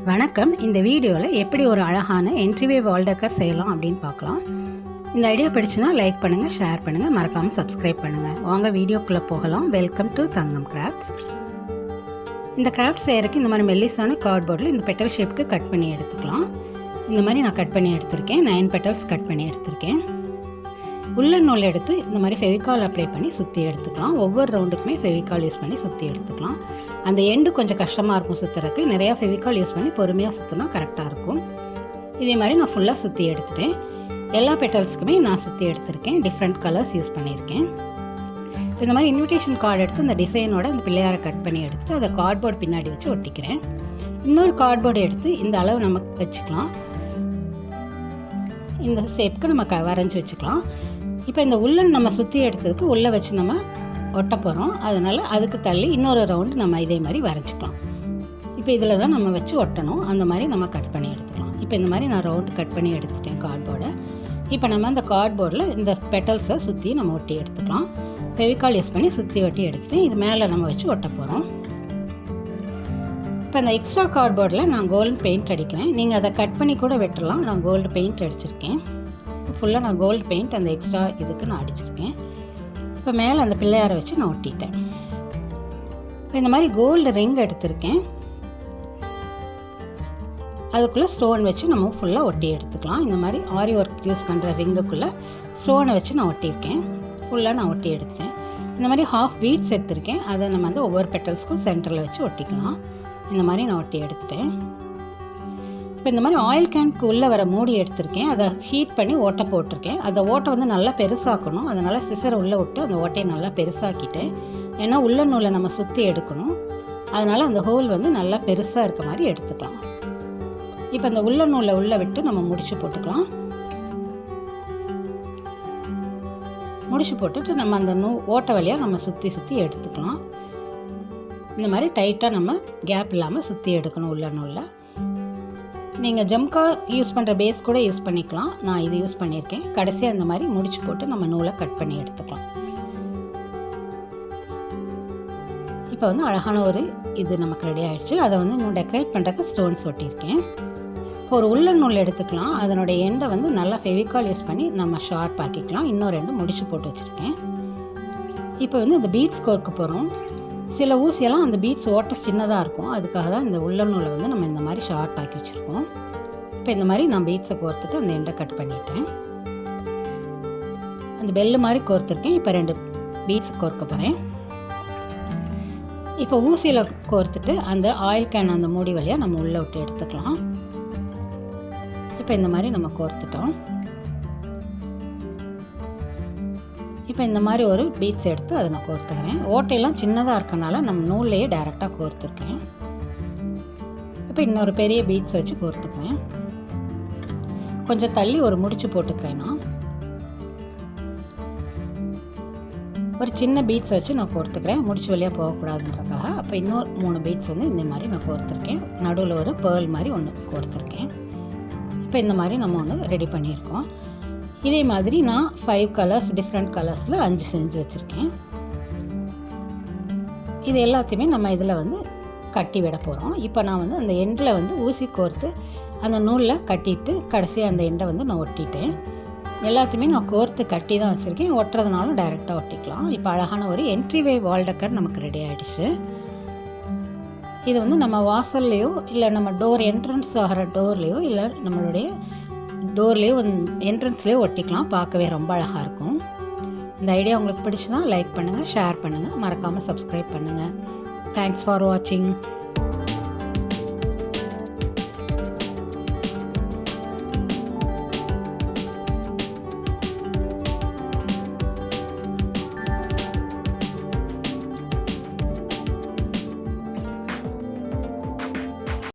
வணக்கம். இந்த வீடியோவில் எப்படி ஒரு அழகான என்ட்ரிவே வால் டெக்கர் செய்யலாம் அப்படின்னு பார்க்கலாம். இந்த ஐடியா பிடிச்சுன்னா லைக் பண்ணுங்கள், ஷேர் பண்ணுங்கள், மறக்காமல் சப்ஸ்கிரைப் பண்ணுங்கள். வாங்க வீடியோக்குள்ளே போகலாம். Welcome to Thangam crafts. இந்த கிராஃப்ட் செய்கிறதுக்கு இந்த மாதிரி மெல்லிஸான கார்ட்போர்டில் இந்த பெட்டல் ஷேப்புக்கு கட் பண்ணி எடுத்துக்கலாம். இந்த மாதிரி நான் கட் பண்ணி எடுத்திருக்கேன். 9 பெட்டல்ஸ் கட் பண்ணி எடுத்திருக்கேன். உள்ளன் நூல் எடுத்து இந்த மாதிரி ஃபெவிகால் அப்ளை பண்ணி சுற்றி எடுத்துக்கலாம். ஒவ்வொரு ரவுண்டுக்குமே ஃபெவிகால் யூஸ் பண்ணி சுற்றி எடுத்துக்கலாம். அந்த எண்டு கொஞ்சம் கஷ்டமாக இருக்கும் சுற்றுறதுக்கு. நிறையா ஃபெவிகால் யூஸ் பண்ணி பொறுமையாக சுற்றினா கரெக்டாக இருக்கும். இதே மாதிரி நான் ஃபுல்லாக சுற்றி எடுத்துட்டேன். எல்லா பெட்டல்ஸுக்குமே நான் சுற்றி எடுத்திருக்கேன். டிஃப்ரெண்ட் கலர்ஸ் யூஸ் பண்ணியிருக்கேன். இப்போ இந்த மாதிரி இன்விடேஷன் கார்டு எடுத்து அந்த டிசைனோட அந்த பிள்ளையாரை கட் பண்ணி எடுத்துகிட்டு அதை கார்ட்போர்டு பின்னாடி வச்சு ஒட்டிக்கிறேன். இன்னொரு கார்ட்போர்டு எடுத்து இந்த அளவு நம்ம வச்சுக்கலாம். இந்த ஷேப்புக்கு நம்ம வரைஞ்சி வச்சுக்கலாம். இப்போ இந்த உள்ளன் நம்ம சுற்றி எடுத்ததுக்கு உள்ளே வச்சு நம்ம ஒட்ட போகிறோம். அதனால் அதுக்கு தள்ளி இன்னொரு ரவுண்டு நம்ம இதே மாதிரி வரைஞ்சிக்கலாம். இப்போ இதில் தான் நம்ம வச்சு ஒட்டணும். அந்த மாதிரி நம்ம கட் பண்ணி எடுத்துக்கலாம். இப்போ இந்த மாதிரி நான் ரவுண்டு கட் பண்ணி எடுத்துட்டேன் கார்ட்போர்டை. இப்போ நம்ம அந்த கார்ட்போர்டில் இந்த பெட்டல்ஸை சுற்றி நம்ம ஒட்டி எடுத்துக்கலாம். ஃபெவிகால் யூஸ் பண்ணி சுற்றி ஒட்டி எடுத்துகிட்டு இது மேலே நம்ம வச்சு ஒட்ட போகிறோம். இப்போ அந்த எக்ஸ்ட்ரா கார்ட்போர்டில் நான் கோல்டு பெயிண்ட் அடிக்கிறேன். நீங்கள் அதை கட் பண்ணி கூட வெட்டலாம். நான் கோல்டு பெயிண்ட் அடிச்சிருக்கேன். ஃபுல்லாக நான் கோல்டு பெயிண்ட் அந்த எக்ஸ்ட்ரா இதுக்கு நான் அடிச்சிருக்கேன். இப்போ மேலே அந்த பிள்ளையாரை வச்சு நான் ஒட்டிட்டேன். இப்போ இந்த மாதிரி கோல்டு ரிங் எடுத்திருக்கேன். அதுக்குள்ளே ஸ்டோன் வச்சு நம்ம ஃபுல்லாக ஒட்டி எடுத்துக்கலாம். இந்த மாதிரி ஆரி ஒர்க் யூஸ் பண்ணுற ரிங்குக்குள்ளே ஸ்டோனை வச்சு நான் ஒட்டியிருக்கேன். ஃபுல்லாக நான் ஒட்டி எடுத்துட்டேன். இந்த மாதிரி ஹாஃப் பீட்ஸ் எடுத்திருக்கேன். அதை நம்ம வந்து ஒவ்வொரு பெட்டல்ஸ்க்கும் சென்டரில் வச்சு ஒட்டிக்கலாம். இந்த மாதிரி நான் ஒட்டி எடுத்துட்டேன். இப்போ இந்த மாதிரி ஆயில் கேனுக்கு உள்ளே வர மூடி எடுத்திருக்கேன். அதை ஹீட் பண்ணி ஓட்டை போட்டிருக்கேன். அந்த ஓட்டை வந்து நல்லா பெருசாக்கணும். அதனால் சிசரை உள்ளே விட்டு அந்த ஓட்டையை நல்லா பெருசாக்கிட்டேன். ஏன்னா உள்ள நூலை நம்ம சுற்றி எடுக்கணும். அதனால் அந்த ஹோல் வந்து நல்லா பெருசாக இருக்க மாதிரி எடுத்துக்கலாம். இப்போ அந்த உள்ள நூலை உள்ளே விட்டு நம்ம முடிச்சு போட்டுக்கலாம். முடிச்சு போட்டுட்டு நம்ம அந்த ஓட்டை வழியாக நம்ம சுற்றி எடுத்துக்கலாம். இந்த மாதிரி டைட்டாக நம்ம கேப் இல்லாமல் சுற்றி எடுக்கணும் உள்ள நூலில். நீங்கள் ஜம்கா யூஸ் பண்ணுற பேஸ் கூட யூஸ் பண்ணிக்கலாம். நான் இது யூஸ் பண்ணியிருக்கேன். கடைசியாக இந்த மாதிரி முடிச்சு போட்டு நம்ம நூலை கட் பண்ணி எடுத்துக்கலாம். இப்போ வந்து அழகான ஒரு இது நமக்கு ரெடி ஆகிடுச்சு. அதை வந்து இன்னும் டெக்கரேட் பண்ணுறதுக்கு ஸ்டோன்ஸ் ஒட்டியிருக்கேன். ஒரு உள்ளன் நூல் எடுத்துக்கலாம். அதனுடைய எண்டை வந்து நல்லா ஃபெவிகால் யூஸ் பண்ணி நம்ம ஷார்ப் ஆக்கிக்கலாம். இன்னும் 2 முடிச்சு போட்டு வச்சுருக்கேன். இப்போ வந்து இந்த பீட்ஸ் கோர்க்க போகிறோம். சில ஊசியெல்லாம் அந்த பீட்ஸ் ஓட்ட சின்னதாக இருக்கும். அதுக்காக தான் இந்த உள்ளன் நூலை வந்து நம்ம இந்த மாதிரி ஷார்ப் ஆக்கி வச்சுருக்கோம். இப்போ இந்த மாதிரி நான் பீட்ஸை கோர்த்துட்டு அந்த எண்டை கட் பண்ணிட்டேன். அந்த பெல்லு மாதிரி கோர்த்துருக்கேன். இப்போ 2 பீட்ஸ் கோர்க்க போகிறேன். இப்போ ஊசியில் கோர்த்துட்டு அந்த ஆயில் கேன் அந்த மூடி வழியாக நம்ம உள்ளே விட்டு எடுத்துக்கலாம். இப்போ இந்த மாதிரி நம்ம கோர்த்துட்டோம். இப்போ இந்த மாதிரி ஒரு பீட்ஸ் எடுத்து அதை நான் கோர்த்துக்கிறேன். ஓட்டையெல்லாம் சின்னதாக இருக்கனால நம்ம நூல்லையே டைரெக்டாக கோர்த்துருக்கேன். இப்போ இன்னொரு பெரிய பீட்ஸ் வச்சு கோர்த்துக்கிறேன். கொஞ்சம் தள்ளி ஒரு முடிச்சு போட்டுக்கிறேன். நான் ஒரு சின்ன பீட்ஸ் வச்சு நான் கோர்த்துக்கிறேன். முடிச்சு வழியாக போகக்கூடாதுன்றக்காக. அப்போ இன்னொரு 3 பீட்ஸ் வந்து இந்த மாதிரி நான் கோர்த்துருக்கேன். நடுவில் ஒரு பேர்ல் மாதிரி ஒன்று கோர்த்துருக்கேன். இப்போ இந்த மாதிரி நம்ம ஒன்று ரெடி பண்ணியிருக்கோம். இதே மாதிரி நான் 5 கலர்ஸ் டிஃப்ரெண்ட் கலர்ஸில் 5 செஞ்சு வச்சுருக்கேன். இது எல்லாத்தையுமே நம்ம இதில் வந்து கட்டி விட போகிறோம். இப்போ நான் வந்து அந்த எண்டில் வந்து ஊசி கோர்த்து அந்த நூலில் கட்டிட்டு கடைசியாக அந்த எண்டை வந்து நான் ஒட்டிட்டேன். எல்லாத்தையுமே நான் கோர்த்து கட்டி தான் வச்சுருக்கேன். ஒட்டுறதுனாலும் டைரெக்டாக ஒட்டிக்கலாம். இப்போ அழகான ஒரு என்ட்ரிவே வால் டெக்கர் நமக்கு ரெடி ஆகிடுச்சு. இது வந்து நம்ம வாசல்லையோ இல்லை நம்ம டோர் என்ட்ரன்ஸ் ஆகிற டோர்லேயோ இல்லை நம்மளுடைய டோர்லேயோ என்ட்ரன்ஸ்லேயோ ஒட்டிக்கலாம். பார்க்கவே ரொம்ப அழகாக இருக்கும். இந்த ஐடியா உங்களுக்கு பிடிச்சுன்னா லைக் பண்ணுங்கள், ஷேர் பண்ணுங்கள், மறக்காமல் சப்ஸ்கிரைப் பண்ணுங்கள். தேங்க்ஸ் ஃபார் வாட்சிங்.